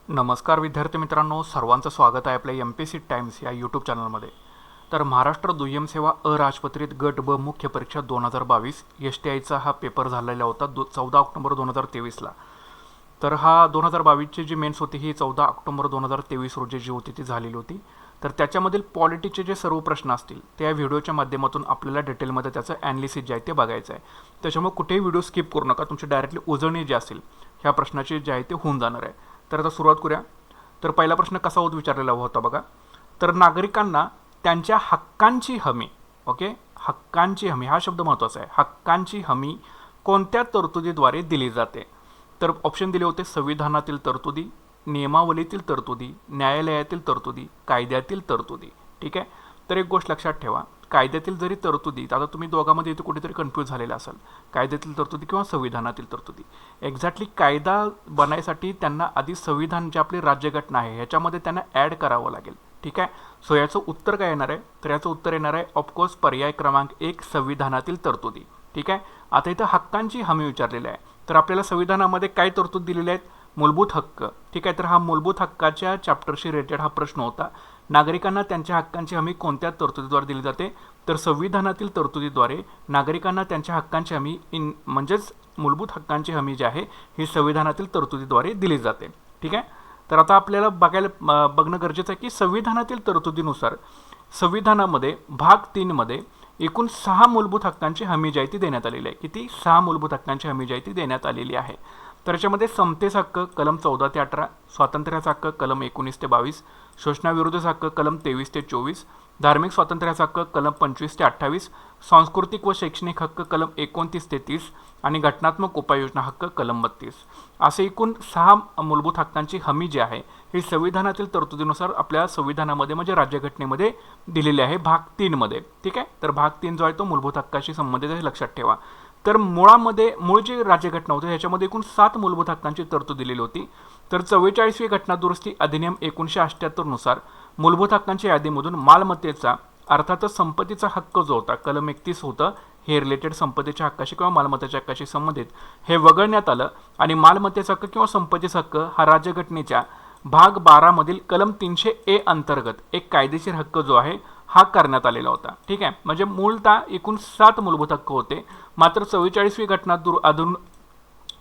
नमस्कार विद्यार्थी मित्रांनो, सर्वांचं स्वागत आहे आपल्या MPSC टाइम्स या यूट्यूब चॅनलमध्ये. तर महाराष्ट्र दुय्यम सेवा अराजपत्रित गट ब मुख्य परीक्षा 2022 STIचा हा पेपर झालेला होता 14 ऑक्टोबर 2023ला. तर हा 2022ची जी मेन्स होती ही 14 ऑक्टोबर 2023 रोजी जी होती ती झालेली होती. तर त्याच्यामधील पॉलिटीचे जे सर्व प्रश्न असतील त्या व्हिडिओच्या माध्यमातून आपल्याला डिटेलमध्ये त्याचं ॲनालिसिस जे आहे ते बघायचं आहे. त्याच्यामुळे कुठेही व्हिडिओ स्किप करू नका, तुमची डायरेक्टली उजळणी जी असेल ह्या प्रश्नाची जे आहे ते होऊन जाणार आहे. तर आता सुरुवात करूया. तर पहिला प्रश्न कसा विचारलेला होता बघा. तर नागरिकांना त्यांच्या हक्कांची हमी, ओके, हक्कांची हमी हा शब्द महत्त्वाचा आहे. हक्कांची हमी कोणत्या तरतुदीद्वारे दिली जाते? तर ऑप्शन दिले होते संविधानातील तरतुदी, नियमावलीतील तरतुदी, न्यायालयातील तरतुदी, कायद्यातील तरतुदी. ठीक आहे. तर एक गोष्ट लक्षात ठेवा, कायद्यातील जरी तरतुदी, आता तुम्ही दोघांमध्ये इथे कुठेतरी कन्फ्यूज झालेला असाल, कायद्यातील तरतुदी किंवा संविधानातील तरतुदी. एक्झॅक्टली कायदा बनायसाठी त्यांना आधी संविधान जे आपली राज्यघटना आहे ह्याच्यामध्ये त्यांना ॲड करावं लागेल. ठीक आहे. सो याचं उत्तर काय येणार आहे? तर याचं उत्तर येणार आहे ऑफकोर्स पर्याय क्रमांक 1 संविधानातील तरतुदी. ठीक आहे. आता इथं हक्कांची हमी विचारलेली आहे. तर आपल्याला संविधानामध्ये काय तरतूद दिलेले आहेत? मूलभूत हक्क. ठीक आहे. तर हा मूलभूत हक्काच्या चॅप्टरशी रिलेटेड हा प्रश्न होता. नागरिकांना त्यांच्या हक्कांची हमी कोणत्या तरतुदीद्वारे दिली जाते? तर संविधानातील तरतुदीद्वारे नागरिकांना त्यांच्या हक्कांची हमी म्हणजेच मूलभूत हक्कांची हमी जी आहे ही संविधानातील तरतुदीद्वारे दिली जाते. ठीक आहे. तर आता आपल्याला बघणं गरजेचं आहे की संविधानातील तरतुदीनुसार संविधानामध्ये भाग 3 मध्ये एकूण 6 मूलभूत हक्कांची हमी जी आहे ती देण्यात आलेली आहे. किती? 6 मूलभूत हक्कांची हमी जी आहे ती देण्यात आलेली आहे. तर याच्यामध्ये समतेचा हक्क कलम 14 ते 18, स्वातंत्र्याचा हक्क कलम 19 ते 22, शोषणाविरोधाचा हक्क कलम 23 ते 24, धार्मिक स्वातंत्र्याचा हक्क कलम 25 ते 28, सांस्कृतिक व शैक्षणिक हक्क कलम 29 ते 30 आणि घटनात्मक उपाययोजना हक्क कलम 32. असे एकूण 6 मूलभूत हक्कांची हमी जी आहे ही संविधानातील तरतुदीनुसार आपल्या संविधानामध्ये म्हणजे राज्यघटनेमध्ये दिलेली आहे भाग 3 मध्ये. ठीक आहे. तर भाग 3 जो आहे तो मूलभूत हक्काशी संबंधित आहे, लक्षात ठेवा. तर मूळ जी राज्यघटना होती ह्याच्यामध्ये एकूण 7 मूलभूत हक्कांची तरतूद दिलेली होती. तर 44वी घटना दुरुस्ती अधिनियम 1978 नुसार मूलभूत हक्कांच्या यादीमधून मालमत्तेचा अर्थातच संपत्तीचा हक्क जो होता कलम 31 होतं, हे रिलेटेड संपत्तीच्या हक्काशी किंवा मालमत्तेच्या हक्काशी संबंधित हे वगळण्यात आलं आणि मालमत्तेचा हक्क किंवा संपत्तीचा हक्क हा राज्यघटनेच्या भाग 12 मधील कलम 300A अंतर्गत एक कायदेशीर हक्क जो आहे हा करण्यात आलेला होता. ठीक आहे. म्हणजे मूलतः एकूण 7 मूलभूत हक्क होते. मात्र 44वी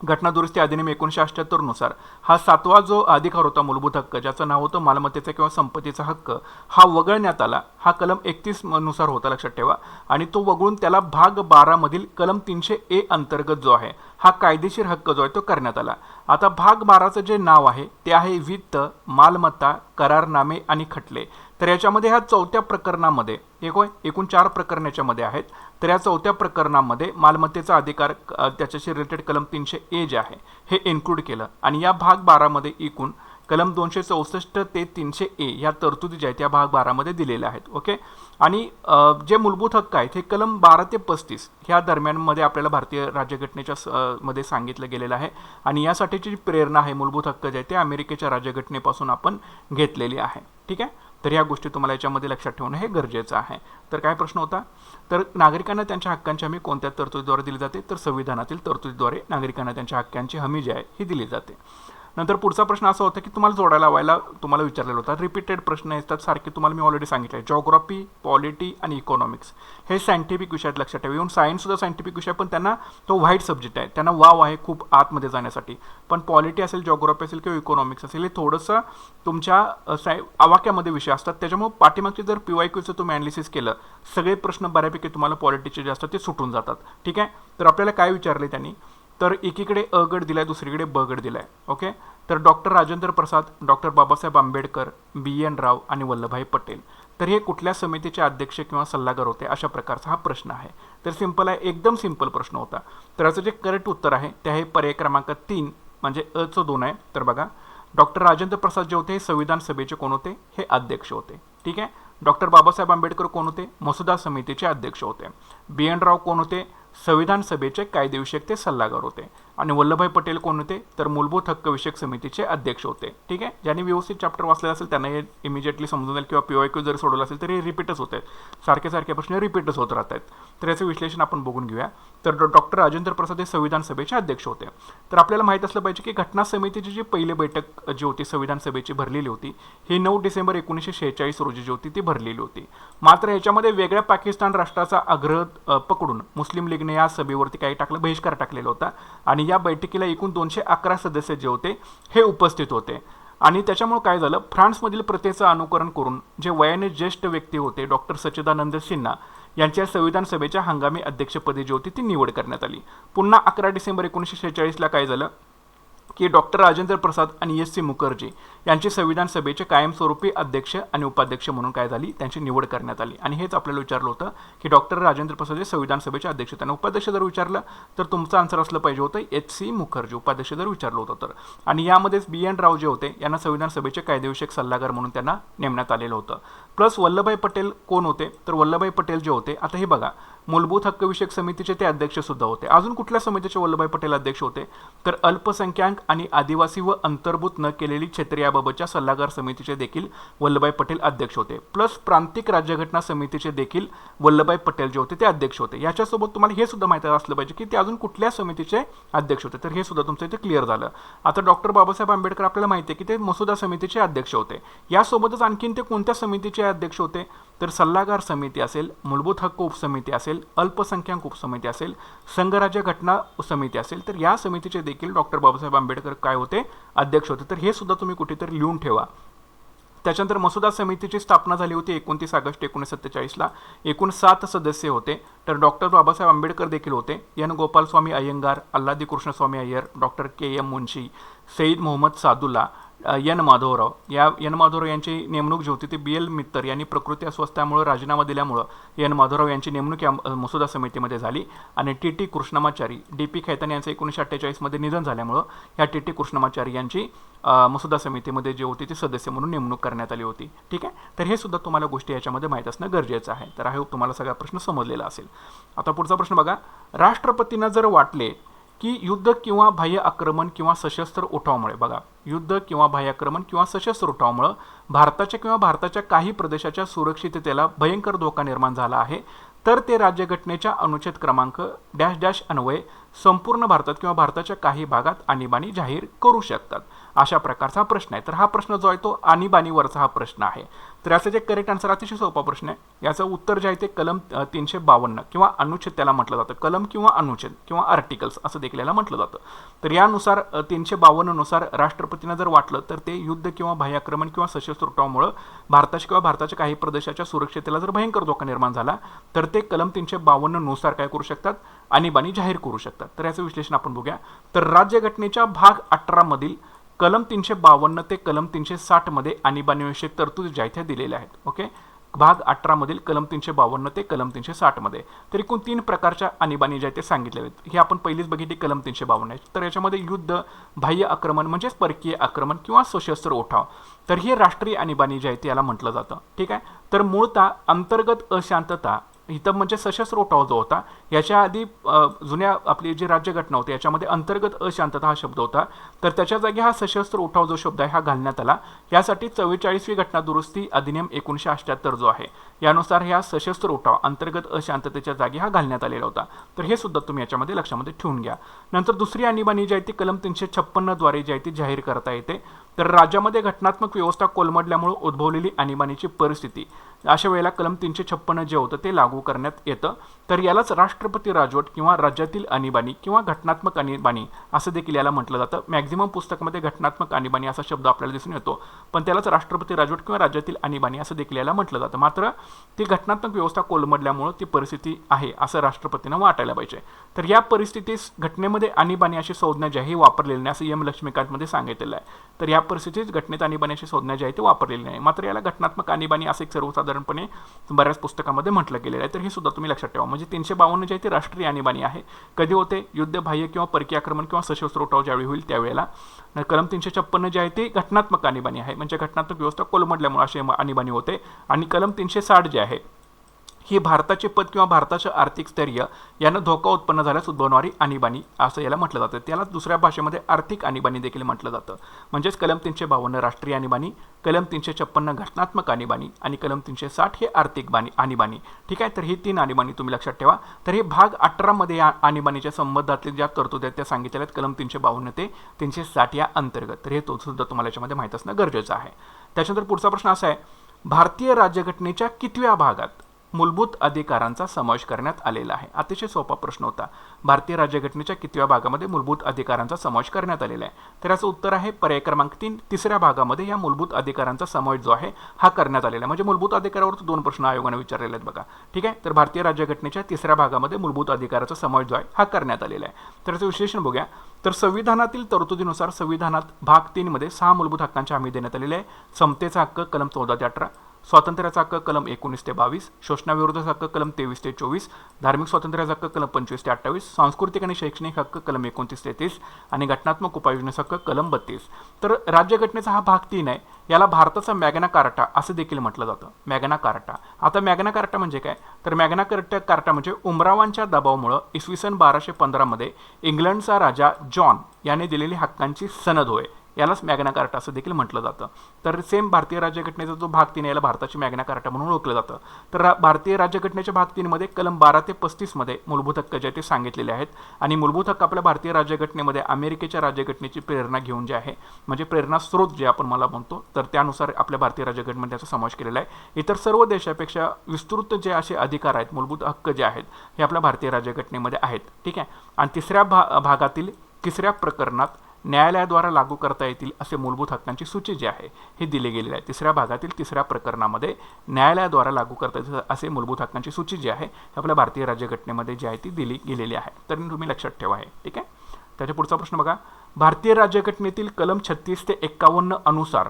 घटना दुरुस्ती अधिनियम 1978 नुसार हा 7वा जो अधिकार होता मूलभूत हक्क ज्याचं नाव होतं मालमत्तेचा किंवा संपत्तीचा हक्क हा वगळण्यात आला. हा कलम 31 नुसार होता, लक्षात ठेवा. आणि तो वगळून त्याला भाग 12 मधील कलम 300A अंतर्गत जो आहे हा कायदेशीर हक्क जो आहे तो करण्यात आला. आता भाग 12चं जे नाव आहे ते आहे वित्त, मालमत्ता, करारनामे आणि खटले. तर याच्यामध्ये ह्या 4थ्या प्रकरणामध्ये एकूण 4 प्रकरण याच्यामध्ये आहेत. तर या 4थ्या प्रकरणामध्ये मालमत्तेचा अधिकार त्याच्याशी रिलेटेड कलम 300A जे आहे हे इन्क्लूड केलं आणि या भाग 12 मध्ये एकूण कलम 264 ते 300A या तरतुदी ज्या आहेत त्या भाग 12 मध्ये दिलेल्या आहेत. ओके. आणि जे मूलभूत हक्क आहेत हे कलम 12 ते 35 ह्या दरम्यानमध्ये आपल्याला भारतीय राज्यघटनेच्या मध्ये सांगितलं गेलेलं आहे आणि यासाठीची जी प्रेरणा आहे मूलभूत हक्क जे आहे ते अमेरिकेच्या राज्यघटनेपासून आपण घेतलेली आहे. ठीक आहे. तर ह्या गोष्टी तुम्हाला याच्यामध्ये लक्षात ठेवणं हे गरजेचं आहे. तर काय प्रश्न होता? तर नागरिकांना त्यांच्या हक्कांची हमी कोणत्या तरतुदीद्वारे दिली जाते? तर संविधानातील तरतुदीद्वारे नागरिकांना त्यांच्या हक्कांची हमी जी आहे ही दिली जाते. नंतर पुढचा प्रश्न असा होता की तुम्हाला जोडायला लावायला तुम्हाला विचारलेला होता. रिपीटेड प्रश्न येतात सारखे, तुम्हाला मी ऑलरेडी सांगितलं आहे. जॉग्राफी, पॉलिटी आणि इकॉनॉमिक्स हे सायंटिफिक विषयात लक्षात ठेवा. येऊन सायन्ससुद्धा सायंटिफिक विषय पण त्यांना तो व्हाईट सब्जेक्ट आहे, त्यांना वाव आहे खूप आतमध्ये जाण्यासाठी. पण पॉलिटी असेल, जॉग्राफी असेल किंवा इकॉनॉमिक्स असेल हे थोडंसं तुमच्या आवाक्यामध्ये विषय असतात. त्याच्यामुळे पाठीमागचे जर PYQचं तुम्ही ॲनालिसिस केलं सगळे प्रश्न बऱ्यापैकी तुम्हाला पॉलिटीचे जे असतात ते सुटून जातात. ठीक आहे. तर आपल्याला काय विचारले त्यांनी? तर एकीकडे अ गट दिलाय, दुसरीकडे ब गट दिलाय. ओके. तर doctor Rajendra Prasad, doctor Babasaheb Ambedkar, BN राव आणि वल्लभभाई पटेल तर हे कुठल्या समितीचे अध्यक्ष किंवा सल्लागार होते? अशा प्रकारचा हा प्रश्न आहे. तर सिंपल आहे, एकदम सिंपल प्रश्न होता. तर याचं जे करेक्ट उत्तर आहे ते आहे पर्याय क्रमांक 3 म्हणजे अचं 2 आहे. तर बघा, डॉक्टर राजेंद्र प्रसाद जे होते हे संविधान सभेचे कोण होते? हे अध्यक्ष होते. ठीक आहे. डॉक्टर बाबासाहेब आंबेडकर कोण होते? मसुदा समितीचे अध्यक्ष होते. BN राव कोण होते? संविधान सभेचे कायदेविषयक ते सल्लागार होते. आणि वल्लभभाई पटेल कोण होते तर मूलभूत हक्क विषयक समितीचे अध्यक्ष होते. ठीक आहे, ज्यांनी व्यवस्थित चॅप्टर वाचलेला असेल त्यांना हे इमिजिएटली समजून जाईल, किंवा PYQ जरी सोडवलं असेल तरी रिपीटच होत आहेत, सारखे सारखे प्रश्न रिपीटच होत राहत आहेत. तर याचं विश्लेषण आपण बघून घेऊया. तर डॉक्टर राजेंद्र प्रसाद हे संविधान सभेचे अध्यक्ष होते. तर आपल्याला माहीत असलं पाहिजे की घटना समितीची जी पहिली बैठक जी होती संविधान सभेची भरलेली होती ही 9 डिसेंबर 1946 रोजी जी होती ती भरलेली होती. मात्र याच्यामध्ये वेगळ्या पाकिस्तान राष्ट्राचा आग्रह पकडून मुस्लिम लीगने या सभेवरती काही टाकलं, बहिष्कार टाकलेला होता आणि या बैठकीला एकूण 211 सदस्य जे होते हे उपस्थित होते. आणि त्याच्यामुळे काय झालं, फ्रान्समधील प्रथेचं अनुकरण करून जे वयाने ज्येष्ठ व्यक्ती होते डॉक्टर सच्चिदानंद सिन्हा यांच्या संविधान सभेच्या हंगामी अध्यक्षपदी जी होती ती निवड करण्यात आली. पुन्हा 11 डिसेंबर 1946ला काय झालं की डॉक्टर राजेंद्र प्रसाद आणि SC मुखर्जी यांची संविधान सभेचे कायमस्वरूपी अध्यक्ष आणि उपाध्यक्ष म्हणून काय झाली त्यांची निवड करण्यात आली. आणि हेच आपल्याला विचारलं होतं की डॉक्टर राजेंद्र प्रसाद हे संविधान सभेचे अध्यक्ष, त्यांना उपाध्यक्ष जर विचारलं तर तुमचं आन्सर असलं पाहिजे होतं SC मुखर्जी, उपाध्यक्ष जर विचारलं होतं तर. आणि यामध्येच BN राव जे होते यांना संविधान सभेचे कायदेविषयक सल्लागार म्हणून त्यांना नेमण्यात आलेलं होतं. प्लस वल्लभभाई पटेल कोण होते तर वल्लभभाई पटेल जे होते, आता हे बघा, मूलभूत हक्क विषयक समितीचे ते अध्यक्ष सुद्धा होते. अजून कुठल्या समितीचे वल्लभभाई पटेल अध्यक्ष होते तर अल्पसंख्याक आणि आदिवासी व अंतर्भूत न केलेली क्षेत्रे याबाबतच्या सल्लागार समितीचे देखील वल्लभभाई पटेल अध्यक्ष होते. प्लस प्रांतिक राज्यघटना समितीचे देखील वल्लभभाई पटेल जे होते ते अध्यक्ष होते. याच्यासोबत तुम्हाला हे सुद्धा माहिती असलं पाहिजे की ते अजून कुठल्या समितीचे अध्यक्ष होते, तर हे सुद्धा तुमचं इथे क्लिअर झालं. आता डॉक्टर बाबासाहेब आंबेडकर आपल्याला माहिती आहे की ते मसुदा समितीचे अध्यक्ष होते. यासोबतच आणखीन ते कोणत्या समितीचे अध्यक्ष होते तर सल्लागार समिती असेल, मूलभूत हक्क उपसमिती असेल, अल्पसंख्याक उपसमिती असेल, संघराज्य घटना समिती असेल, तर या समितीचे देखील डॉक्टर बाबासाहेब आंबेडकर काय होते अध्यक्ष होते. तर हे सुद्धा तुम्ही कुठेतरी लिहून ठेवा. त्याच्यानंतर मसुदा समितीची स्थापना झाली होती 29 ऑगस्ट 1947ला. एकूण 7 सदस्य होते. तर डॉक्टर बाबासाहेब आंबेडकर देखील होते, N Gopalaswami Ayyangar, Alladi Krishnaswami Ayyar, doctor KM Munshi, Saiyid Mohammad Saadulla, N Madhavrao. या N माधवराव यांची नेमणूक जी होती ती BL मित्तर यांनी प्रकृती अस्वस्थामुळे राजीनामा दिल्यामुळं N माधवराव यांची नेमणूक या मसुदा समितीमध्ये झाली. आणि TT कृष्णमाचारी, DP खैतान यांचं 1948 मध्ये निधन झाल्यामुळं या TT कृष्णमाचारी यांची मसुदा समितीमध्ये जे होती ती सदस्य म्हणून नेमणूक करण्यात आली होती. ठीक आहे, तर हे सुद्धा तुम्हाला गोष्टी याच्यामध्ये माहीत असणं गरजेचं आहे. तर आय होप तुम्हाला सगळा प्रश्न समजलेला असेल. आता पुढचा प्रश्न बघा, राष्ट्रपतींना जर वाटले की युद्ध किंवा बाह्य आक्रमण किंवा सशस्त्र उठावामुळे, बघा, युद्ध किंवा बाह्य आक्रमण किंवा सशस्त्र उठावामुळे भारताच्या किंवा भारताच्या काही प्रदेशाच्या सुरक्षिततेला भयंकर धोका निर्माण झाला आहे, तर ते राज्यघटनेच्या अनुच्छेद क्रमांक डॅश डॅश अन्वये संपूर्ण भारतात किंवा भारताच्या काही भागात आणीबाणी जाहीर करू शकतात. अशा प्रकारचा प्रश्न आहे. तर हा प्रश्न जो आहे तो आणीबाणीवरचा हा प्रश्न आहे. तर याचं जे करेक्ट आन्सर अतिशय सोपा प्रश्न आहे. याचं उत्तर जे आहे ते कलम 352 किंवा अनुच्छेद त्याला म्हटलं जातं, कलम किंवा अनुच्छेद किंवा आर्टिकल्स असं देखील याला म्हटलं जातं. तर यानुसार 352 नुसार राष्ट्रपतींना जर वाटलं तर ते युद्ध किंवा बाह्य आक्रमण किंवा सशस्त्र उठावामुळे भारताच्या किंवा भारताच्या काही प्रदेशाच्या सुरक्षेला जर भयंकर धोका निर्माण झाला तर ते कलम 352 नुसार काय करू शकतात, आणीबाणी जाहीर करू शकतात. तर याचं विश्लेषण आपण बघूया. तर राज्यघटनेच्या भाग 18 मधील कलम 352 ते कलम 360 मध्ये आणीबाणीविषयक तरतुदी ज्या आहेत दिलेल्या आहेत. ओके, भाग 18 मधील कलम 352 ते कलम 360 मध्ये तर एकूण 3 प्रकारच्या आणीबाणी ज्या आहेत ते सांगितले आहेत. हे आपण पहिलीच बघितली कलम 352 आहे. तर याच्यामध्ये युद्ध, बाह्य आक्रमण म्हणजेच परकीय आक्रमण किंवा सशस्त्र उठाव, तर ही राष्ट्रीय आणीबाणी जी आहे ते याला म्हटलं जातं. ठीक आहे, तर मूळतः अंतर्गत अशांतता इथं म्हणजे सशस्त्र उठाव जो होता याच्या आधी जुन्या आपली जी राज्यघटना होती याच्यामध्ये अंतर्गत अशांतता हा शब्द होता, तर त्याच्या जागी हा सशस्त्र उठाव जो शब्द आहे हा घालण्यात आला. यासाठी 44वी घटना दुरुस्ती अधिनियम 1978 जो आहे यानुसार ह्या सशस्त्र उठाव अंतर्गत अशांततेच्या जागी हा घालण्यात आलेला होता. तर हे सुद्धा तुम्ही याच्यामध्ये लक्षामध्ये ठेवून घ्या. नंतर दुसरी आणीबाणी जी आहे ती कलम 356 द्वारे जी आहे ती जाहीर करता येते. तर राज्यामध्ये घटनात्मक व्यवस्था कोलमडल्यामुळे उद्भवलेली आणीबाणीची परिस्थिती, अशा वेळेला कलम 356 जे होतं ते लागू करण्यात येतं. तर यालाच राष्ट्रपती राजवट किंवा राज्यातील आणीबाणी किंवा घटनात्मक आणीबाणी असं देखील याला म्हटलं जातं. मॅक्झिमम पुस्तकामध्ये घटनात्मक आणीबाणी असा शब्द आपल्याला दिसून येतो, पण त्यालाच राष्ट्रपती राजवट किंवा राज्यातील आणीबाणी असं देखील याला म्हटलं जातं. मात्र ती घटनात्मक व्यवस्था कोलमडल्यामुळे ती परिस्थिती आहे असं राष्ट्रपतींना वाटायला पाहिजे. तर या परिस्थितीस घटनेमध्ये आणीबाणी अशी संज्ञा जी आहे वापरलेली नाही असं M लक्ष्मीकांतमध्ये सांगितलेलं आहे. तर या परिस्थितीत घटनेत आणीबाणी अशी संज्ञा जी आहे ती वापरलेली नाही. मात्र याला घटनात्मक आणीबाणी असं एक सर्वसाधारणपणे बऱ्याच पुस्तकामध्ये म्हटलं गेलेलं आहे. तर हे सुद्धा तुम्ही लक्षात ठेवा. म्हणजे 352 जी आहे ती राष्ट्रीय आणीबाणी आहे. कधी होते, युद्ध, बाह्य किंवा परकीय आक्रमण किंवा सशस्त्र उठाव ज्यावेळी होईल त्यावेळेला. कलम 356 जी आहे ती घटनात्मक आणीबाणी आहे, म्हणजे घटनात्मक व्यवस्था कोलमडल्यामुळे अशी आणीबाणी होते. आणि कलम 360 जे आहे ही भारताचे पद किंवा भारताचे आर्थिक स्थैर्य यानं धोका उत्पन्न झाल्यास उद्भवणारी आणीबाणी असं याला म्हटलं जातं. त्याला दुसऱ्या भाषेमध्ये आर्थिक आणीबाणी देखील म्हटलं जातं. म्हणजेच कलम 352 राष्ट्रीय आणीबाणी, कलम 356 घटनात्मक आणीबाणी आणि कलम 360 हे आर्थिक आणीबाणी. ठीक आहे, तर ही 3 आणीबाणी तुम्ही लक्षात ठेवा. तर हे भाग 18 मध्ये या आणीबाणीच्या संबंधातले ज्या तरतुदी आहेत त्या सांगितलेल्या आहेत कलम 352 ते 360 या अंतर्गत. तर हे तो सुद्धा तुम्हाला याच्यामध्ये माहीत असणं गरजेचं आहे. त्याच्यानंतर पुढचा प्रश्न असा आहे, भारतीय राज्यघटनेच्या कितव्या भागात मूलभूत अधिकारांचा समावेश करण्यात आलेला आहे? अतिशय सोपा प्रश्न होता. भारतीय राज्यघटनेच्या कितव्या भागामध्ये मूलभूत अधिकारांचा समावेश करण्यात आलेला आहे? तर याचं उत्तर आहे पर्याय क्रमांक 3, तिसऱ्या भागामध्ये या मूलभूत अधिकारांचा समावेश जो आहे हा करण्यात आलेला आहे. म्हणजे मूलभूत अधिकारावर 2 प्रश्न आयोगाने विचारलेले आहेत बघा. ठीक आहे, तर भारतीय राज्यघटनेच्या तिसऱ्या भागामध्ये मूलभूत अधिकाराचा समावेश जो आहे हा करण्यात आलेला आहे. तर याचं विश्लेषण बघूया. तर संविधानातील तरतुदीनुसार संविधानात भाग 3 मध्ये 6 मूलभूत हक्कांची हमी देण्यात आलेली आहे. समतेचा हक्क कलम 14 ते 18, स्वातंत्र्याचा हक्क कलम 19 ते 22, शोषणाविरोधाचा हक्क कलम 23 ते 24, धार्मिक स्वातंत्र्याचा हक्क कलम 25 ते 28, सांस्कृतिक आणि शैक्षणिक हक्क कलम 29 ते 30 आणि घटनात्मक उपाययोजनेचा हक्क कलम 32. तर राज्यघटनेचा हा भाग 3 आहे. याला भारताचा मॅग्ना कार्टा असं देखील म्हटलं जातं. Magna carta. आता मॅग्ना कार्टा म्हणजे काय? तर मॅग्ना कार्टा म्हणजे उमरावांच्या दबावामुळे इसवी सन 1215 मध्ये इंग्लंडचा राजा जॉन याने दिलेली हक्कांची सनद होय. यालाच मॅग्ना कार्टा असं देखील म्हटलं जातं. तर सेम भारतीय राज्यघटनेचा जो भाग 3 याला भारताची मॅग्ना कार्टा म्हणून ओळखलं जातं. तर भारतीय राज्यघटनेच्या भाग 3 मध्ये कलम 12 ते 35 मध्ये मूलभूत हक्क जे ते सांगितलेले आहेत. आणि मूलभूत हक्क आपल्या भारतीय राज्यघटनेमध्ये अमेरिकेच्या राज्यघटनेची प्रेरणा घेऊन जे आहे, म्हणजे प्रेरणा स्रोत जे आपण मला म्हणतो, तर त्यानुसार आपल्या भारतीय राज्यघटनेमध्ये त्याचा समावेश केलेला आहे. इतर सर्व देशापेक्षा विस्तृत जे असे अधिकार आहेत, मूलभूत हक्क जे आहेत, हे आपल्या भारतीय राज्यघटनेमध्ये आहेत. ठीक आहे, आणि तिसऱ्या भागातील तिसऱ्या प्रकरणात न्यायालयाद्वारा लागू करता येतील असे मूलभूत हक्कांची सूची जी आहे हे दिले गेलेले आहे. तिसऱ्या भागातील तिसऱ्या प्रकरणामध्ये न्यायालयाद्वारा लागू करता येतील असे मूलभूत हक्कांची सूची जी आहे आपल्या भारतीय राज्यघटनेमध्ये जी आहे ती दिली गेलेली आहे. तर तुम्ही लक्षात ठेवा आहे. ठीक आहे, त्याच्या पुढचा प्रश्न बघा. भारतीय राज्यघटनेतील कलम 36 ते 51 अनुसार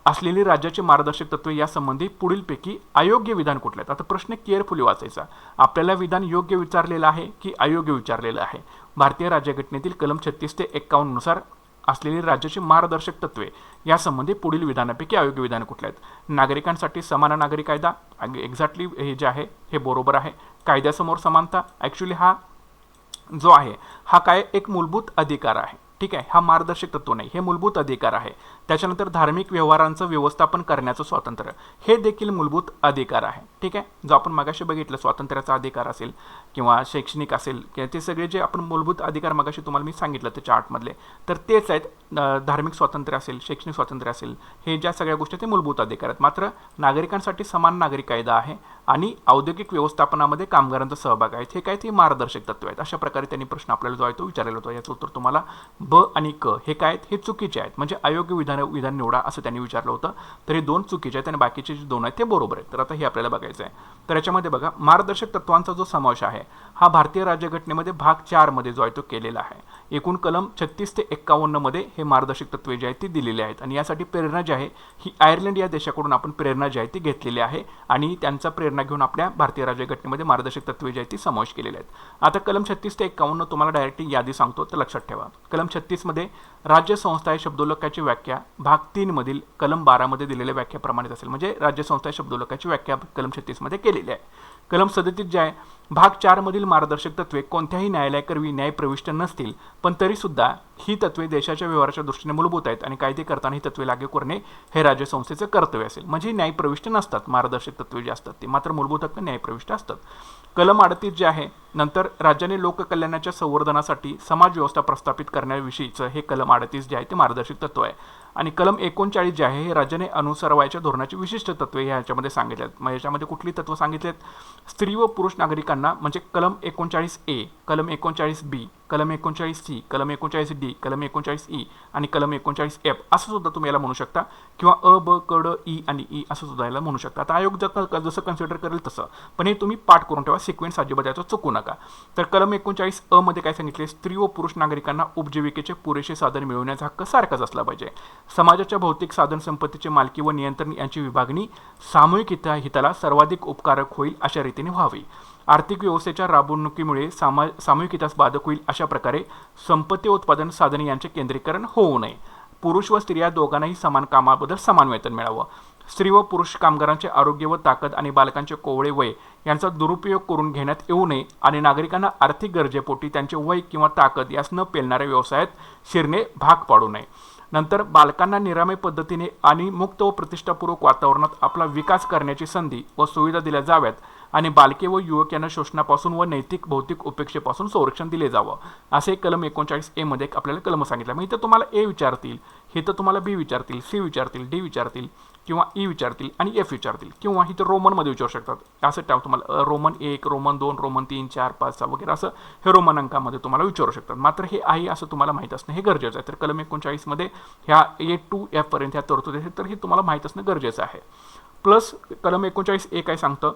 असलेली राज्याची मार्गदर्शक तत्वे यासंबंधी पुढीलपैकी अयोग्य विधान कुठले आहेत? आता प्रश्न केअरफुली वाचायचा. आपल्याला विधान योग्य विचारलेलं आहे की अयोग्य विचारलेलं आहे? भारतीय राज्यघटनेतील कलम 36 ते 51 नुसार असलेली राज्याची मार्गदर्शक तत्वे यासंबंधी पुढील विधानापैकी अयोग्य विधान कुठले आहेत? नागरिकांसाठी समान नागरी कायदा, एक्झॅक्टली हे जे आहे हे बरोबर आहे. कायद्यासमोर समानता, ॲक्च्युली हा जो आहे हा काय एक मूलभूत अधिकार आहे. ठीक आहे, हा मार्गदर्शक तत्व नाही, हे मूलभूत अधिकार आहे. त्याच्यानंतर धार्मिक व्यवहारांचं व्यवस्थापन करण्याचं स्वातंत्र्य हे देखील मूलभूत अधिकार आहे. ठीक आहे, जो आपण मगाशी बघितलं स्वातंत्र्याचा अधिकार असेल किंवा शैक्षणिक असेल किंवा ते सगळे जे आपण मूलभूत अधिकार मगाशी तुम्हाला मी सांगितलं ते चार्टमधले, तर तेच आहेत. धार्मिक स्वातंत्र्य असेल, शैक्षणिक स्वातंत्र्य असेल, हे ज्या सगळ्या गोष्टी ते मूलभूत अधिकार आहेत. मात्र नागरिकांसाठी समान नागरी कायदा आहे आणि औद्योगिक व्यवस्थापनामध्ये कामगारांचा सहभाग आहे, हे काय ते मार्गदर्शक तत्व आहेत. अशा प्रकारे त्यांनी प्रश्न आपल्याला जो आहे तो विचारलेला होता. याचं उत्तर तुम्हाला ब आणि क हे काय आहेत, हे चुकीचे आहेत. म्हणजे अयोग्य विधान निवडा असं त्यांनी विचारलं होतं. तर हे 2 चुकीचे आहेत आणि बाकीचे जे 2 आहेत ते बरोबर आहेत. तर आता हे आपल्याला बघायचं आहे. तर याच्यामध्ये बघा, मार्गदर्शक तत्वांचा जो समावेश आहे हा भारतीय राज्यघटनेमध्ये भाग 4 मध्ये जो आहे तो केलेला आहे. एकूण कलम 36 ते 51 मध्ये हे मार्गदर्शक तत्वे जे आहेत ती दिलेली आहेत. आणि यासाठी प्रेरणा जी आहे ही आयर्लंड या देशाकडून आपण प्रेरणा जी आहे ती घेतलेली आहे आणि त्यांचा प्रेरणा घेऊन आपल्या भारतीय राज्यघटनेमध्ये मार्गदर्शक तत्वे जी आहेत ती समावेश केलेली आहेत. आता कलम 36 ते 51 तुम्हाला डायरेक्टली यादी सांगतो, तर लक्षात ठेवा. कलम 36 मध्ये राज्यसंस्था या शब्दोल्लेखाची व्याख्या भाग 3 मधील कलम 12 मध्ये दिलेल्या व्याख्याप्रमाणेच असेल. म्हणजे राज्यसंस्था या शब्दोल्लेखाची व्याख्या कलम 36 मध्ये केलेली आहे. कलम 37 जे आहे भाग 4 मधील मार्गदर्शक तत्वे कोणत्याही न्यायालयाकरवी न्यायप्रविष्ट नसतील, पण तरीसुद्धा ही तत्वे देशाच्या व्यवहाराच्या दृष्टीने मूलभूत आहेत आणि कायदे करताना ही तत्वे लागू करणे हे राज्यसंस्थेचे कर्तव्य असेल. म्हणजे न्यायप्रविष्ट नसतात मार्गदर्शक तत्वे जे असतात ते, मात्र मूलभूत हक्क न्यायप्रविष्ट असतात. कलम 38 जे आहे नंतर राज्याने लोककल्याणाच्या संवर्धनासाठी समाज व्यवस्था प्रस्थापित करण्याविषयीचं हे कलम 38 जे आहे ते मार्गदर्शक तत्व आहे. आणि कलम 39 जे आहे हे राज्याने अनुसरवायच्या धोरणाची विशिष्ट तत्वे ह्याच्यामध्ये सांगितले आहेत. मग याच्यामध्ये कुठली तत्व सांगितलेत? स्त्री व पुरुष नागरिकांना म्हणजे कलम 39A, कलम 39B, कलम 39C, कलम 39D, कलम 39E आणि कलम 39F असं सुद्धा तुम्ही याला म्हणू शकता, किंवा अ, ब, क, ड, ई आणि ई असं सुद्धा याला म्हणू शकता. आता आयोग जसं कन्सिडर करेल तसं, पण हे तुम्ही पाठ करून ठेवा, सिक्वेन्स अजिबात याचा चुकू नका. तर कलम 39A मध्ये काय सांगितले? स्त्री व पुरुष नागरिकांना उपजीविकेचे पुरेसे साधन मिळवण्याचा हक्क सारखाच असला पाहिजे. समाजाच्या भौतिक साधन संपत्तीची मालकी व नियंत्रण यांची विभागणी सामूहिक हिताला सर्वाधिक उपकारक होईल अशा रीतीने व्हावी. आर्थिक व्यवस्थेच्या राबवणुकीमुळे सामूहिक हितास बाधक होईल अशा प्रकारे संपत्ती उत्पादन साधने यांचे केंद्रीकरण होऊ नये. पुरुष व स्त्रिया दोघांनाही समान कामाबद्दल समान वेतन मिळावं. स्त्री व पुरुष कामगारांचे आरोग्य व ताकद आणि बालकांचे कोवळे वय यांचा दुरुपयोग करून घेण्यात येऊ नये आणि नागरिकांना आर्थिक गरजेपोटी त्यांचे वय किंवा ताकद यास न पेलणाऱ्या व्यवसायात शिरणे भाग पाडू नये. नंतर बालकांना निरामय पद्धतीने आणि मुक्त व प्रतिष्ठापूर्वक वातावरणात आपला विकास करण्याची संधी व सुविधा दिल्या जाव्यात आणि बालके व युवक यांना शोषणापासून व नैतिक भौतिक उपेक्षेपासून संरक्षण दिले जावं, असे कलम 39A मध्ये आपल्याला कलम सांगितलं. मग इथं तुम्हाला ए विचारतील, इथं तुम्हाला बी विचारतील, सी विचारतील, डी विचारतील किंवा ई विचारतील आणि एफ विचारतील किंवा इथं रोमनमध्ये विचारू शकतात. असं टाईप तुम्हाला रोमन 1, रोमन 2, रोमन 3, 4, 5, 6 वगैरे असं हे रोमन अंकामध्ये तुम्हाला विचारू शकतात. मात्र हे आहे असं तुम्हाला माहीत असणं हे गरजेचं आहे. तर कलम 39 मध्ये ह्या A to F पर्यंत ह्या तरतुदी आहेत, तर हे तुम्हाला माहीत असणं गरजेचं आहे. प्लस कलम 39A काय सांगतं,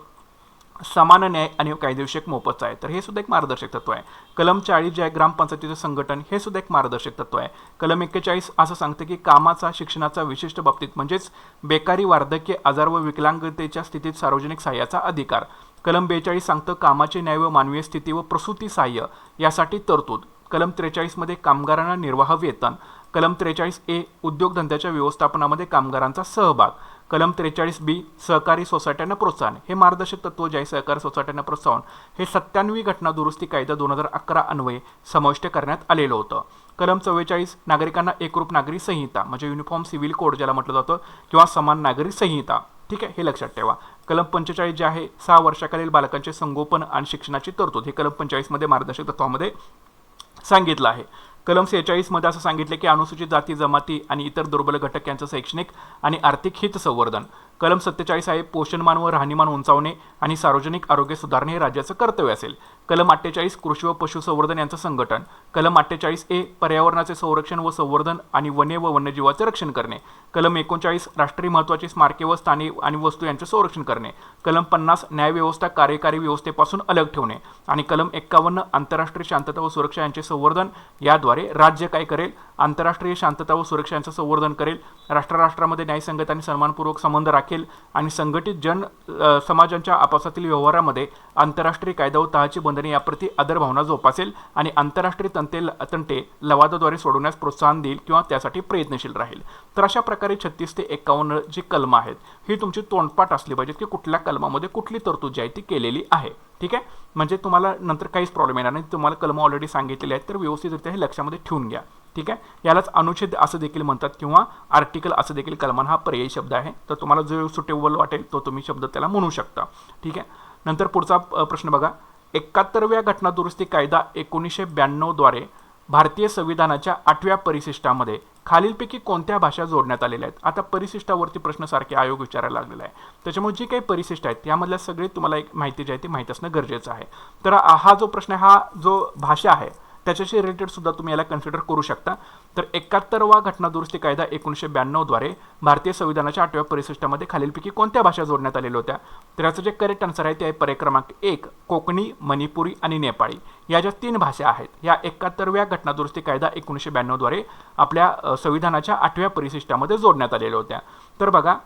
समान न्याय आणि कायदेविषयक मोफत आहे, तर हे सुद्धा एक मार्गदर्शक तत्व आहे. कलम 40 जे आहे ग्रामपंचायतीचं संघटन, हे सुद्धा एक मार्गदर्शक तत्व आहे. कलम 41 असं सांगतं की कामाचा शिक्षणाचा विशिष्ट बाबतीत म्हणजेच बेकारी, वार्धक्य, आजार व विकलांगतेच्या स्थितीत सार्वजनिक सहाय्याचा अधिकार. कलम 42 सांगतं कामाचे न्याय व मानवीय स्थिती व प्रसूती सहाय्य यासाठी तरतूद. कलम 43 मध्ये कामगारांना निर्वाह वेतन. कलम 43A उद्योगधंद्याच्या व्यवस्थापनामध्ये कामगारांचा सहभाग. कलम 43B सहकारी सोसायट्यांना प्रोत्साहन. हे मार्गदर्शक तत्व जे आहे सहकारी सोसायट्यांना प्रोत्साहन हे 97वी घटना दुरुस्ती कायदा 2011 अन्वये समाविष्ट करण्यात आलेलं होतं. कलम 44 नागरिकांना एकरूप नागरी संहिता म्हणजे युनिफॉर्म सिव्हिल कोड ज्याला म्हटलं जातं किंवा समान नागरी संहिता. ठीक आहे, हे लक्षात ठेवा. कलम 45 जे आहे 6 वर्षाखालील बालकांचे संगोपन आणि शिक्षणाची तरतूद, हे कलम 45 मध्ये मार्गदर्शक तत्वामध्ये सांगितलं आहे. कलम 46 मध्ये असं सांगितले की अनुसूचित जाती जमाती आणि इतर दुर्बल घटक यांचं शैक्षणिक आणि आर्थिक हित संवर्धन. कलम 47 आहे पोषणमान व राहणीमान उंचावणे आणि सार्वजनिक आरोग्य सुधारणे हे राज्याचं कर्तव्य असेल. कलम 48 कृषी व पशुसंवर्धन यांचं संघटन. कलम 48A पर्यावरणाचे संरक्षण व संवर्धन आणि वने व वन्यजीवाचे रक्षण करणे. कलम 39 राष्ट्रीय महत्त्वाची स्मारके व स्थाने आणि वस्तू यांचे संरक्षण करणे. कलम 50 न्यायव्यवस्था कार्यकारी व्यवस्थेपासून अलग ठेवणे आणि कलम 51 आंतरराष्ट्रीय शांतता व सुरक्षा यांचे संवर्धन. याद्वारे राज्य काय करेल, आंतरराष्ट्रीय शांतता व सुरक्षा यांचं संवर्धन करेल, राष्ट्रामध्ये न्यायसंगत आणि सन्मानपूर्वक संबंध राखेल आणि संघटित समाजांच्या आपापसातील व्यवहारामध्ये आंतरराष्ट्रीय कायदा व तहाची बंधने याप्रती आदरभावना जोपासेल आणि आंतरराष्ट्रीय तंटे लवादाद्वारे सोडवण्यास प्रोत्साहन देईल किंवा त्यासाठी प्रयत्नशील राहील. तर अशा प्रकारे 36 ते 51 जी कलम आहेत ही तुमची तोंडपाठ असली पाहिजेत की कुठल्या कलमामध्ये कुठली तरतूद जी आहे ती केलेली आहे. ठीक आहे, म्हणजे तुम्हाला नंतर काहीच प्रॉब्लेम येणार नाही. तुम्हाला कलम ऑलरेडी सांगितलेले आहेत तर व्यवस्थितरित्या हे लक्षामध्ये ठेवून घ्या. ठीक आहे, यालाच अनुच्छेद असं देखील म्हणतात किंवा आर्टिकल असं देखील कलमांना हा पर्यायी शब्द आहे. तर तुम्हाला जो सुटेबल वाटेल तो तुम्ही शब्द त्याला म्हणू शकता. ठीक आहे, नंतर पुढचा प्रश्न बघा. 71व्या घटना दुरुस्ती कायदा 1992 द्वारे भारतीय संविधानाच्या 8व्या परिशिष्टामध्ये खालीलपैकी कोणत्या भाषा जोडण्यात आलेल्या आहेत. आता परिशिष्टावरती प्रश्न सारखे आयोग विचारायला लागलेला आहे, त्याच्यामुळे जी काही परिशिष्ट आहेत त्यामधल्या सगळे तुम्हाला एक माहिती जी आहे ती माहीत असणं गरजेचं आहे. तर हा जो प्रश्न आहे हा जो भाषा आहे त्याच्याशी रिलेटेड सुद्धा तुम्ही याला कन्सिडर करू शकता. तर 71वा घटना दुरुस्ती कायदा 1992 द्वारे भारतीय संविधानाच्या 8व्या परिशिष्टामध्ये खालीलपैकी कोणत्या भाषा जोडण्यात आलेल्या होत्या. तर याचं जे करेक्ट आन्सर आहे ते आहे पर्याय क्रमांक 1 कोकणी, मणिपुरी आणि नेपाळी. या ज्या 3 भाषा आहेत या 71व्या घटना दुरुस्ती कायदा 1992 द्वारे आपल्या संविधानाच्या 8व्या परिशिष्टामध्ये जोडण्यात आलेल्या होत्या. तर बघा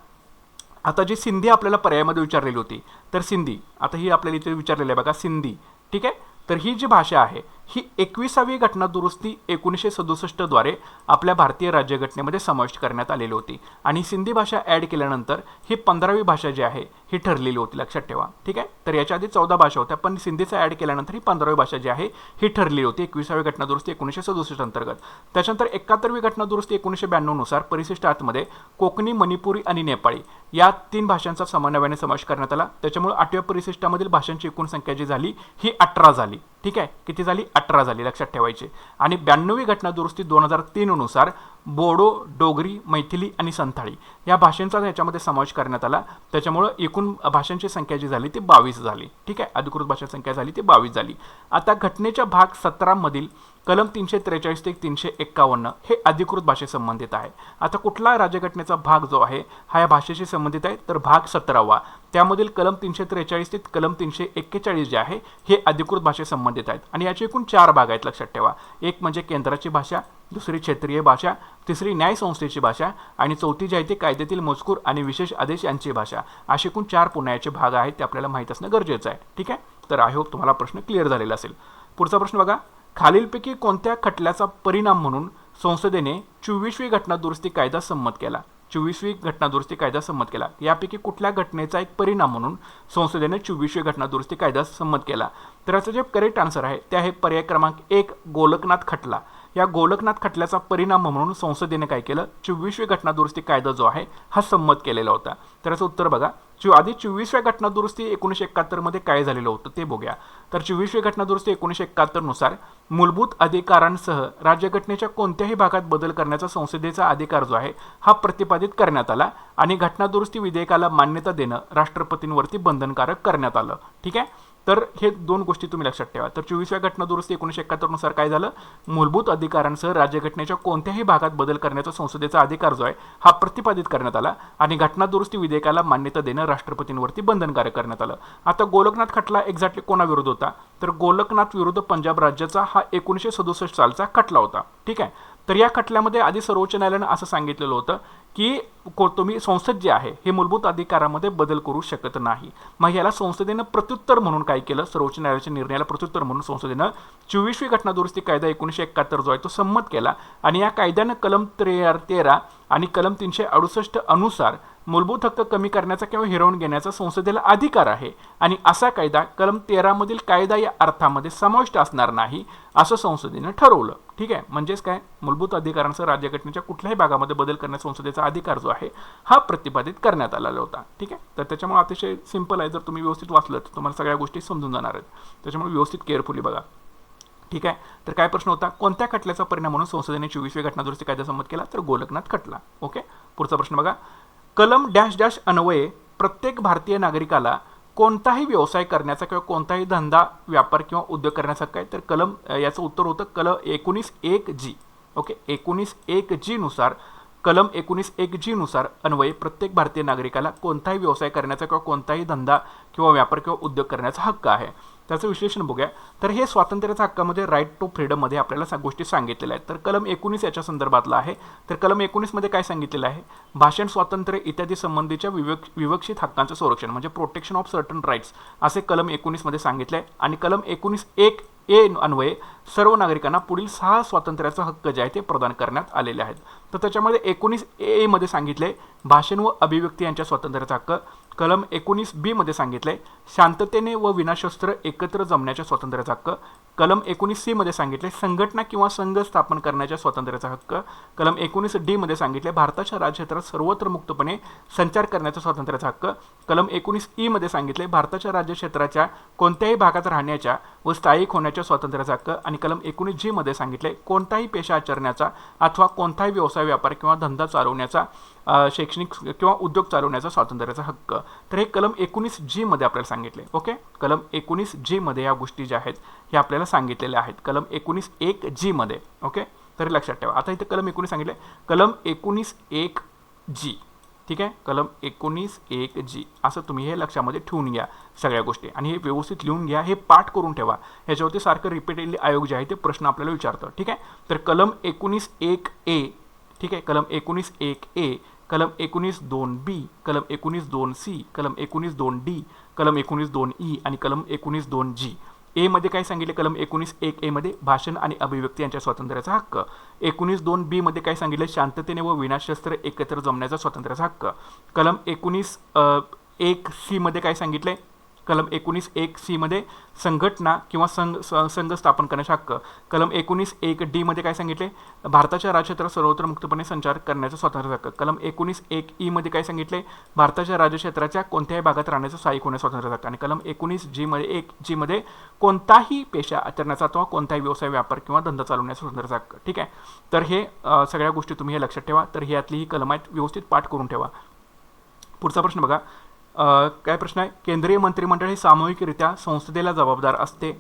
आता जी सिंधी आपल्याला पर्यायामध्ये विचारलेली होती तर सिंधी आता ही आपल्याला इथे विचारलेली आहे बघा सिंधी. ठीक आहे, तर ही जी भाषा आहे ही 21वी घटना दुरुस्ती 1967 द्वारे आपल्या भारतीय राज्यघटनेमध्ये समाविष्ट करण्यात आलेली होती आणि सिंधी भाषा ॲड केल्यानंतर ही 15वी भाषा जी आहे ही ठरलेली होती, लक्षात ठेवा. ठीक आहे, तर याच्या आधी 14 भाषा होत्या पण सिंधीचा ॲड केल्यानंतर ही 15वी भाषा जी आहे ही ठरलेली होती 21वी घटना दुरुस्ती 1967 अंतर्गत. त्याच्यानंतर 71वी घटना दुरुस्ती 1992 नुसार परिशिष्ट आतमध्ये कोकणी, मणिपुरी आणि नेपाळी या 3 भाषांचा समन्वयाने समावेश करण्यात आला. त्याच्यामुळे 8व्या परिशिष्टामधील भाषांची एकूण संख्या जी झाली ही 18 झाली. ठीक आहे, किती झाली 18 झाली, लक्षात ठेवायचे. आणि 92वी घटना दुरुस्ती 2003 नुसार बोडो, डोगरी, मैथिली आणि संथाळी या भाषांचा याच्यामध्ये समावेश करण्यात आला. त्याच्यामुळे एकूण भाषांची संख्या जी झाली ती 22 झाली. ठीक आहे, अधिकृत भाषा संख्या झाली ती 22 झाली. आता घटनेच्या भाग 17 मधील कलम 343 ते 351 हे अधिकृत भाषेसंबंधित आहे. आता कुठला राज्यघटनेचा भाग जो आहे हा या भाषेशी संबंधित आहे तर भाग 17वा. त्यामधील कलम 343 ते कलम 341 जे आहे हे अधिकृत भाषेसंबंधित आहेत आणि याचे एकूण 4 भाग आहेत, लक्षात ठेवा. एक म्हणजे केंद्राची भाषा, दुसरी क्षेत्रीय भाषा, तिसरी न्यायसंस्थेची भाषा आणि चौथी जी आहे ती कायद्यातील मजकूर आणि विशेष आदेश यांची भाषा. असे एकूण 4 पुण्याचे भाग आहेत ते आपल्याला माहीत असणं गरजेचं आहे. ठीक आहे, तर आय होप तुम्हाला प्रश्न क्लिअर झालेला असेल. पुढचा प्रश्न बघा. खालीलपैकी कोणत्या खटल्याचा परिणाम म्हणून संसदेने 24वी घटना दुरुस्ती कायदा संमत केला. 24वी घटनादुरुस्ती कायदा संमत केला. यापैकी कुठल्या घटनेचा एक परिणाम म्हणून संसदेने 24वी घटनादुरुस्ती कायदा संमत केला? तर याचं जे करेक्ट आन्सर आहे ते आहे पर्याय क्रमांक 1 गोलकनाथ खटला. या गोलकनाथ खटल्याचा परिणाम म्हणून संसदेने काय केलं? 24वी घटनादुरुस्ती कायदा जो आहे हा संमत केलेला होता. तर याचं उत्तर बघा. आधी 24व्या घटनादुरुस्ती 1971 मध्ये काय झालेलं होतं ते बघूया. तर 24वी घटनादुरुस्ती 1971 नुसार मूलभूत अधिकारांसह राज्यघटनेच्या कोणत्याही भागात बदल करण्याचा संसदेचा अधिकार जो आहे हा प्रतिपादित करण्यात आला आणि घटनादुरुस्ती विधेयकाला मान्यता देणं राष्ट्रपतींवरती बंधनकारक करण्यात आलं. ठीक आहे. तर हे दोन गोष्टी तुम्ही लक्षात ठेवा. तर 24व्या घटनादुरुस्ती 1971 नुसार काय झालं? मूलभूत अधिकारांसह राज्यघटनेच्या कोणत्याही भागात बदल करण्याचा संसदेचा अधिकार जो आहे हा प्रतिपादित करण्यात आला आणि घटनादुरुस्ती विधेयकाला मान्यता देणं राष्ट्रपतींवरती बंधनकारक करण्यात आलं. आता गोलकनाथ खटला एक्झॅक्टली कोणाविरुद्ध होता? तर गोलकनाथ विरुद्ध पंजाब राज्याचा हा 1967 सालचा खटला होता. ठीक आहे. तर या खटल्यामध्ये आधी सर्वोच्च न्यायालयानं असं सांगितलेलं होतं की तुम्ही संसद जे आहे हे मूलभूत अधिकारामध्ये बदल करू शकत नाही. मग याला संसदेनं प्रत्युत्तर म्हणून काय केलं? सर्वोच्च न्यायालयाच्या निर्णयाला प्रत्युत्तर म्हणून संसदेनं 24वी घटनादुरुस्ती कायदा 1971 जो आहे तो संमत केला आणि या कायद्यानं कलम 13 आणि कलम 368 अनुसार मूलभूत हक्क कमी करण्याचा किंवा हिरावून घेण्याचा संसदेला अधिकार आहे आणि असा कायदा कलम 13 मधील कायदा या अर्थामध्ये समाविष्ट असणार नाही असं संसदेनं ठरवलं. ठीक आहे. म्हणजेच काय? मूलभूत अधिकारांसह राज्यघटनेच्या कुठल्याही भागामध्ये बदल करण्याचा संसदेचा अधिकार जो आहे हा प्रतिपादित करण्यात आलेला होता. ठीक आहे. तर त्याच्यामुळे अतिशय सिंपल आहे. जर तुम्ही व्यवस्थित वाचलं तर तुम्हाला सगळ्या गोष्टी समजून जाणार आहेत. त्याच्यामुळे व्यवस्थित केअरफुली बघा. ठीक आहे. तर काय प्रश्न होता? कोणत्या खटल्याचा परिणाम म्हणून संसदेने 24वी घटनादुरुस्ती कायदा संमत केला? तर गोलकनाथ खटला. ओके. पुढचा प्रश्न बघा. कलम डॅश डॅश अन्वये प्रत्येक भारतीय नागरिकाला कोणताही व्यवसाय करण्याचा किंवा कोणताही धंदा व्यापार किंवा उद्योग करण्याचा काय? तर कलम याचं उत्तर होतं कलम 19(1)G. ओके. 19(1)G नुसार कलम 19(1)G नुसार अन्वये प्रत्येक भारतीय नागरिकाला कोणताही व्यवसाय करण्याचा किंवा कोणताही धंदा किंवा व्यापार किंवा उद्योग करण्याचा हक्क आहे. त्याचं विश्लेषण बघूया. तर हे स्वातंत्र्याच्या हक्कामध्ये राईट टू फ्रीडम मध्ये आपल्याला गोष्टी सांगितलेल्या आहेत. तर कलम 19 याच्या संदर्भातला आहे. तर कलम 19 मध्ये काय सांगितलेलं आहे? भाषण स्वातंत्र्य इत्यादी संबंधीच्या विवक्षित हक्कांचं संरक्षण म्हणजे प्रोटेक्शन ऑफ सर्टन राईट्स असे कलम 19 मध्ये सांगितले आहे आणि कलम 19(1)A अन्वये सर्व नागरिकांना पुढील 6 स्वातंत्र्याचा हक्क जे आहे ते प्रदान करण्यात आलेले आहेत. तर त्याच्यामध्ये 19(A) मध्ये सांगितले भाषण व अभिव्यक्ती यांच्या स्वातंत्र्याचा हक्क. कलम 19(B) मध्ये सांगितले शांततेने व विनाशस्त्र एकत्र जमण्याच्या स्वातंत्र्याचा हक्क. कलम 19(C) मध्ये सांगितले संघटना किंवा संघ स्थापन करण्याच्या स्वातंत्र्याचा हक्क. कलम 19(D) मध्ये सांगितले भारताच्या राज्यक्षेत्रात सर्वत्र मुक्तपणे संचार करण्याचा स्वातंत्र्याचा हक्क. कलम 19(E) मध्ये सांगितले भारताच्या राज्यक्षेत्राच्या कोणत्याही भागात राहण्याच्या व स्थायिक होण्याच्या स्वातंत्र्याचा हक्क. आणि कलम 19(G) मध्ये सांगितले कोणताही पेशा आचरण्याचा अथवा कोणताही व्यवसाय व्यापार किंवा धंदा चालवण्याचा शैक्षणिक किंवा उद्योग चालवण्याचा स्वातंत्र्याचा हक्क. तर हे कलम 19(G) मध्ये आपल्याला सांगितले. ओके. कलम 19(G) मध्ये या गोष्टी ज्या आहेत हे आपल्याला सांगितलेल्या आहेत कलम 19(1)G मध्ये. ओके. तर लक्षात ठेवा. आता इथे कलम 19 सांगितले कलम 19(1)G. ठीक आहे. कलम 19(1)G असं तुम्ही हे लक्षामध्ये ठेवून घ्या सगळ्या गोष्टी आणि हे व्यवस्थित लिहून घ्या. हे पाठ करून ठेवा. ह्याच्यावरती सारखं रिपीटेडली आयोग जे आहे ते प्रश्न आपल्याला विचारतं. ठीक आहे. तर कलम 19(1)A. ठीक आहे. कलम 19(1)A, कलम 19(2)B, कलम 19(2)C, कलम 19(2)D, कलम 19(2)E आणि कलम 19(2)G. ए मध्ये काय सांगितले? कलम 19(1)A मध्ये भाषण आणि अभिव्यक्ती यांच्या स्वातंत्र्याचा हक्क. 19(2)B मध्ये काय सांगितले? शांततेने व विनाशस्त्र एकत्र जमण्याचा स्वातंत्र्याचा हक्क. कलम 19(1)C मध्ये काय सांगितले? कलम 19(1)C मध्ये संघटना किंवा संघ स्थापन करण्याचा हक्क. कलम 19(1)D मध्ये काय सांगितले? भारताच्या राज्यक्षेत्रात सर्वत्र मुक्तपणे संचार करण्याचा स्वातंत्र्याचा हक्क. कलम 19(1)E मध्ये काय सांगितले? भारताच्या राज्यक्षेत्राच्या कोणत्याही भागात राहण्याचा स्थायिक होण्याचा स्वातंत्र्याचा हक्क. आणि कलम 19(G) मध्ये कोणताही पेशा आचरण्याचा अथवा कोणताही व्यवसाय व्यापार किंवा धंदा चालवण्याचा स्वातंत्र्याचा हक्क. ठीक आहे. तर हे सगळ्या गोष्टी तुम्ही हे लक्षात ठेवा. तर ही यातली ही कलम आहेत व्यवस्थित पाठ करून ठेवा. पुढचा प्रश्न बघा. काय प्रश्न आहे? केंद्रीय मंत्रिमंडळ हे सामूहिकरित्या संसदेला जबाबदार असते.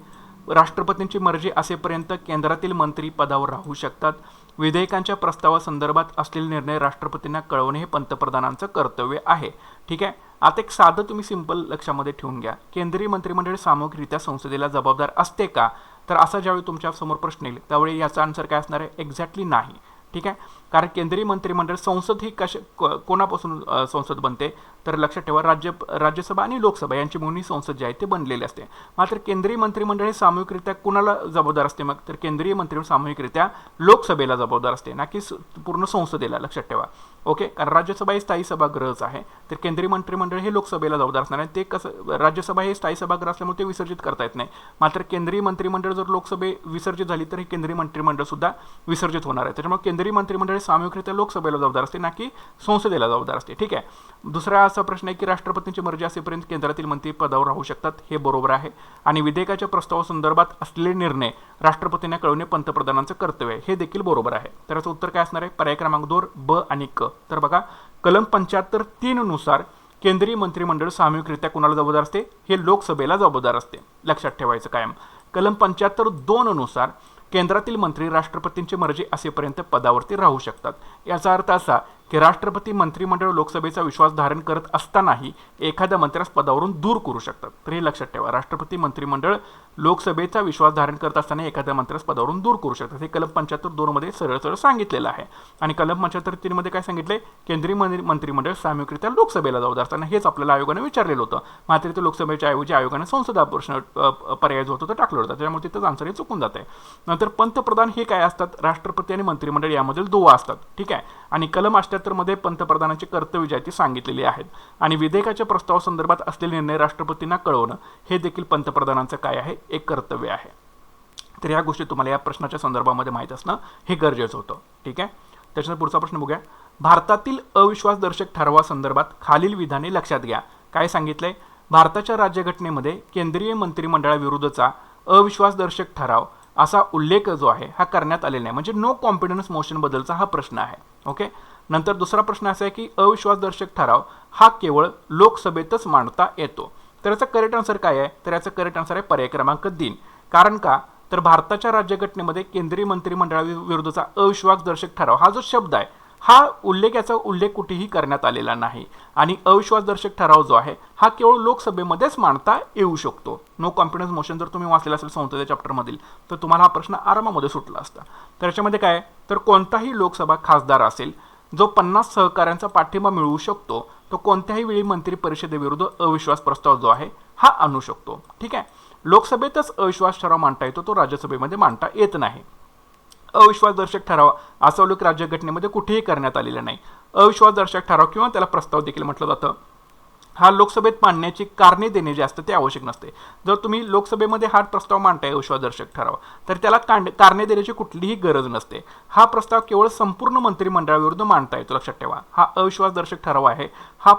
राष्ट्रपतींची मर्जी असेपर्यंत केंद्रातील मंत्री पदावर राहू शकतात. विधेयकांच्या प्रस्तावासंदर्भात असलेले निर्णय राष्ट्रपतींना कळवणे हे पंतप्रधानांचं कर्तव्य आहे. ठीक आहे. आता एक साधं तुम्ही सिंपल लक्षामध्ये ठेवून घ्या. केंद्रीय मंत्रिमंडळ सामूहिकरित्या संसदेला जबाबदार असते का? तर असा ज्यावेळी तुमच्या समोर प्रश्न येईल त्यावेळी याचा आन्सर काय असणार आहे? एक्झॅक्टली नाही. ठीक आहे. कारण केंद्रीय मंत्रिमंडळ संसद ही कोणापासून संसद बनते, तर लक्षात ठेवा राज्यसभा आणि लोकसभा यांची मिळून संसद जी आहे ते बनलेली असते. मात्र केंद्रीय मंत्रिमंडळ हे सामूहिकरित्या कुणाला जबाबदार असते मग, तर केंद्रीय मंत्रिमंडळ सामूहिकरित्या लोकसभेला जबाबदार असते, ना की पूर्ण संसदेला. लक्षात ठेवा. ओके. कारण राज्यसभा ही स्थायी सभागृहच आहे, तर केंद्रीय मंत्रिमंडळ हे लोकसभेला जबाबदार असणार आहे. ते कसं, राज्यसभा हे स्थायी सभागृह असल्यामुळे ते विसर्जित करता येत नाही. मात्र केंद्रीय मंत्रिमंडळ जर लोकसभे विसर्जित झाली तर हे केंद्रीय मंत्रिमंडळ सुद्धा विसर्जित होणार आहे. त्याच्यामुळे केंद्रीय मंत्रिमंडळ सामूहिकरित्या लोकसभेला जबाबदार असते, ना की संसदेला जबाबदार असते. ठीक आहे. दुसरा असा प्रश्न आहे की राष्ट्रपतींची मर्जी असेपर्यंत केंद्रातील मंत्री पदावर राहू शकतात. हे बरोबर आहे. आणि विधेयकाच्या प्रस्तावासंदर्भात असलेले निर्णय राष्ट्रपतींना कळवणे पंतप्रधानांचं कर्तव्य आहे. हे देखील बरोबर आहे. तर याचं उत्तर काय असणार आहे? पर्याय क्रमांक 2 ब आणि क. तर बघा, कलम 75(3) नुसार केंद्रीय मंत्रिमंडळ सामूहिकरित्या कोणाला जबाबदार असते? हे लोकसभेला जबाबदार असते. लक्षात ठेवायचं कायम. कलम 75(2) नुसार केंद्रातील मंत्री राष्ट्रपतींची मर्जी असेपर्यंत पदावरती राहू शकतात. याचा अर्थ असा की राष्ट्रपती मंत्रिमंडळ लोकसभेचा विश्वास धारण करत असतानाही एखाद्या मंत्र्यास पदावरून दूर करू शकतात. तर हे लक्षात ठेवा. राष्ट्रपती मंत्रिमंडळ लोकसभेचा विश्वास धारण करत असताना एखाद्या मंत्र्यास पदावरून दूर करू शकतात. हे कलम 75(2) मध्ये सरळ सरळ सांगितलेलं आहे. आणि कलम 75(3) मध्ये काय सांगितले? केंद्रीय मंत्रिमंडळ सामूहिकरित्या लोकसभेला जबाबदार असताना. हेच आपल्याला आयोगाने विचारलेलं होतं. मात्र ते लोकसभेच्या ऐवजी आयोगाने संसदा प्रश्न पर्याय जो होता तो टाकलं होतं. त्यामुळे तिथंच आन्सर हे चुकून जात आहे. नंतर पंतप्रधान हे काय असतात? राष्ट्रपती आणि मंत्रिमंडळ यामधील दुवा असतात. ठीक आहे. आणि कलम 78 मध्ये पंतप्रधानांची कर्तव्य जी आहे ती सांगितलेली आहेत. आणि विधेयकाच्या प्रस्तावासंदर्भात असलेले निर्णय राष्ट्रपतींना कळवणं हे देखील पंतप्रधानांचं काय आहे? एक कर्तव्य आहे. तर या गोष्टी तुम्हाला या प्रश्नाच्या संदर्भामध्ये माहीत असणं हे गरजेचं होतं. ठीक आहे. त्याच्यानंतर पुढचा प्रश्न बघूया. भारतातील अविश्वासदर्शक ठरावासंदर्भात खालील विधाने लक्षात घ्या. काय सांगितलंय? भारताच्या राज्यघटनेमध्ये केंद्रीय मंत्रिमंडळाविरुद्धचा अविश्वासदर्शक ठराव असा उल्लेख जो आहे हा करण्यात आलेला नाही. म्हणजे नो कॉन्फिडन्स मोशन बद्दलचा हा प्रश्न आहे. ओके. नंतर दुसरा प्रश्न असा आहे की अविश्वासदर्शक ठराव हा केवळ लोकसभेतच मांडता येतो. तर याचा करेक्ट आन्सर काय आहे? तर याचा करेक्ट आन्सर आहे पर्याय क्रमांक 3. कारण का? तर भारताच्या राज्यघटनेमध्ये केंद्रीय मंत्रिमंडळाविरुद्धचा अविश्वासदर्शक ठराव हा जो शब्द आहे याचा उल्लेख कुठेही करण्यात आलेला नाही. आणि अविश्वासदर्शक ठराव जो आहे हा केवळ लोकसभेमध्येच मांडता येऊ शकतो. नो कॉन्फिडन्स मोशन जर तुम्ही वाचलेला असेल संसदेच्या चॅप्टरमधील तर तुम्हाला हा प्रश्न आरामामध्ये सुटला असता. तर याच्यामध्ये काय? तर कोणताही लोकसभा खासदार असेल जो 50 सहकाऱ्यांचा पाठिंबा मिळवू शकतो तो कोणत्याही वेळी मंत्री परिषदेविरुद्ध अविश्वास प्रस्ताव जो आहे हा आणू शकतो. ठीक आहे. लोकसभेतच अविश्वास ठराव मांडता येतो, तो राज्यसभेमध्ये मांडता येत नाही. अविश्वासदर्शक ठराव असा उल्लेख राज्यघटनेमध्ये कुठेही करण्यात आलेला नाही. अविश्वासदर्शक ठराव किंवा त्याला प्रस्ताव देखील म्हटलं जातं हा लोकसभेत मांडण्याची कारणे देणे जे असतं ते आवश्यक नसते. जर तुम्ही लोकसभेमध्ये हा प्रस्ताव मांडताय अविश्वासदर्शक ठराव तर त्याला कारणे देण्याची कुठलीही गरज नसते. हा प्रस्ताव केवळ संपूर्ण मंत्रिमंडळाविरुद्ध मांडता येतो. लक्षात ठेवा. हा अविश्वासदर्शक ठराव आहे हा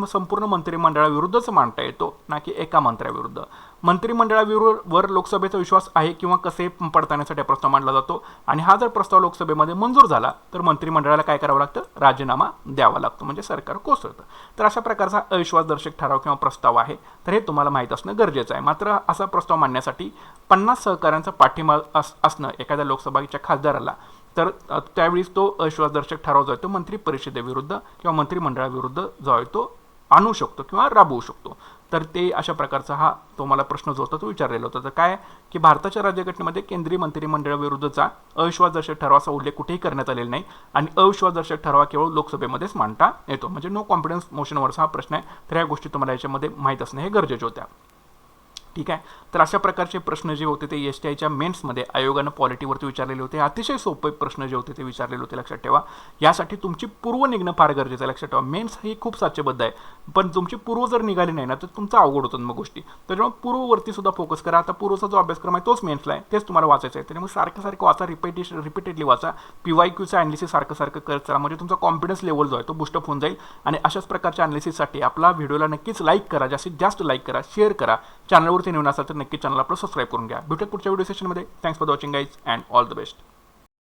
संपूर्ण मंत्रिमंडळाविरुद्धच मांडता येतो, ना की एका मंत्र्याविरुद्ध. मंत्रिमंडळावर लोकसभेचा विश्वास आहे किंवा कसे पडताळण्यासाठी प्रस्ताव मांडला जातो. आणि हा जर प्रस्ताव लोकसभेमध्ये मंजूर झाला तर मंत्रिमंडळाला काय करावं लागतं? राजीनामा द्यावा लागतो, म्हणजे सरकार कोसळतं. तर अशा प्रकारचा अविश्वासदर्शक ठराव किंवा प्रस्ताव आहे. तर हे तुम्हाला माहीत असणं गरजेचं आहे. मात्र असा प्रस्ताव मांडण्यासाठी 50 सहकाऱ्यांचा पाठिंबा असणं एखाद्या लोकसभेच्या खासदाराला, तर त्यावेळीच तो अविश्वासदर्शक ठराव जो आहे तो मंत्री परिषदेविरुद्ध किंवा मंत्रिमंडळाविरुद्ध जो आहे तो आणू शकतो किंवा राबवू शकतो. तर ते अशा प्रकारचा हा तुम्हाला प्रश्न जो होता तो विचारलेला होता. तर काय की भारताच्या राज्यघटनेमध्ये केंद्रीय मंत्रिमंडळाविरुद्धचा अविश्वासदर्शक ठरावाचा उल्लेख कुठेही करण्यात आलेला नाही. आणि अविश्वासदर्शक ठराव केवळ लोकसभेमध्येच मांडता येतो. म्हणजे नो कॉन्फिडन्स मोशनवरचा हा प्रश्न आहे. तर या गोष्टी तुम्हाला याच्यामध्ये माहीत असणे हे गरजेचे होत्या. ठीक आहे. तर अशा प्रकारचे प्रश्न जे होते ते STIच्या मेन्समध्ये आयोगानं पॉलिटीवरती विचारलेले होते. अतिशय सोपे प्रश्न जे होते ते विचारलेले होते. लक्षात ठेवा. यासाठी तुमची पूर्व निघणं फार गरजेचं आहे. लक्षात ठेवा. मेन्स ही खूप साचेबद्ध आहे, पण तुमची पूर्व जर निघाली नाही ना तर तुमचं अवघड होतं मग गोष्टी. त्याच्यामुळे पूर्ववरती सुद्धा फोकस करा. आता पूर्वचा जो अभ्यासक्रम आहे तोच मेन्सला आहे, तेच तुम्हाला वाचायचं आहे. त्यामुळे सारखं वाचा, रिपीटेडली वाचा. PYQचं ॲनालिसिस सारखं करत चला, म्हणजे तुमचा कॉन्फिडन्स लेवल जो आहे तो बुस्टअप होऊन जाईल. आणि अशाच प्रकारच्या ॲनालिसिससाठी आपला व्हिडिओला नक्कीच लाईक करा, जास्तीत जास्त लाईक करा, शेअर करा. चॅनलवरती नवीन असाल तर नक्की चॅनल आपलं सबस्क्राईब करून घ्या. भेटूया पुढच्या व्हिडिओ सेशनमध्ये. Thanks for watching guys and all the best.